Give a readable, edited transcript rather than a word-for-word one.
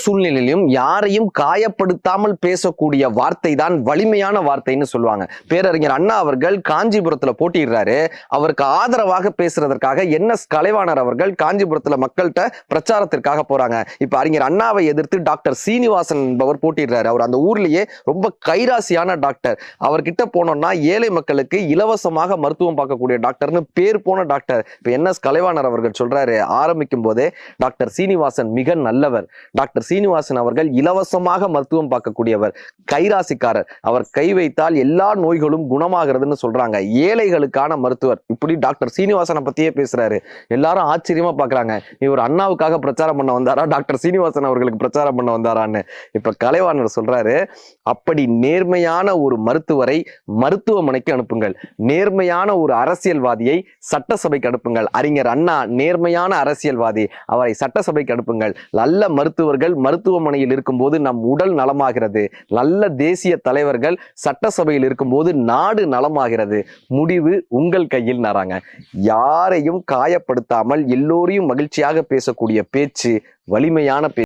சூழ்நிலையிலும் யாரையும் காயப்படுத்தாமல் பேசக்கூடிய வார்த்தை தான் வலிமையான வார்த்தைன்னு சொல்லுவாங்க. பேரறிஞர் அண்ணா அவர்கள் காஞ்சிபுரத்துல போட்டியிடுறாரு. அவருக்கு ஆதரவாக பேசுறதற்காக என்எஸ் கலைவாணர் அவர்கள் காஞ்சிபுரத்துல மக்கள்கிட்ட பிரச்சாரத்திற்காக போறாங்க. இப்ப அறிஞர் அண்ணாவை எதிர்த்து டாக்டர் சீனிவாசன் என்பவர் போட்டியிடுறாரு. அவர் அந்த ஊர்லயே ரொம்ப கைராசியான டாக்டர். அவர்கிட்ட போனோம்னா ஏழை மக்களுக்கு இலவசமாக மருத்துவம் பார்க்கக்கூடிய டாக்டர்னு பேர் போன டாக்டர். இப்ப என்எஸ் கலைவாணர் அவர்கள் சொல்றாரு ஆரம்பிக்கும் போதே, டாக்டர் சீனிவாசன் மிக நல்லவர். டாக்டர் சீனிவாசன் அவர்கள் இலவசமாக மருத்துவம் பார்க்கக்கூடியவர், கைராசிக்காரர். அவர் கை வைத்தால் எல்லா நோய்களும் குணமாகிறதுன்னு சொல்றாங்க. ஏழைகளுக்கான மருத்துவர். இப்படி டாக்டர் சீனிவாசனை பத்தியே பேசுறாரு. எல்லாரும் ஆச்சரியமா பாக்குறாங்க, இவர் அண்ணாவுக்காக பிரச்சாரம் பண்ண வந்தாரா, டாக்டர் சீனிவாசன் அவர்களுக்கு பிரச்சாரம் பண்ண வந்தாரான்னு. இப்ப கலைவாணர் சொல்றாரு, அப்படி நேர்மையான ஒரு மருத்துவரை மருத்துவமனைக்கு அனுப்புங்கள், நேர்மையான ஒரு அரசியல்வாதியை சட்டசபைக்கு அனுப்புங்கள். அறிஞர் அண்ணா நேர்மையான அரசியல்வாதி, அவரை சட்டசபைக்கு அனுப்புங்கள். நல்ல மருத்துவர்கள் மருத்துவமனையில் இருக்கும்போது நம் உடல் நலமாகிறது. நல்ல தேசிய தலைவர்கள் சட்டசபையில் இருக்கும்போது நாடு நலமாகிறது. முடிவு உங்கள் கையில் நாராங்க. யாரையும் காயப்படுத்தாமல் எல்லோரையும் மகிழ்ச்சியாக பேசக்கூடிய பேச்சு வலிமையான பேச்சு.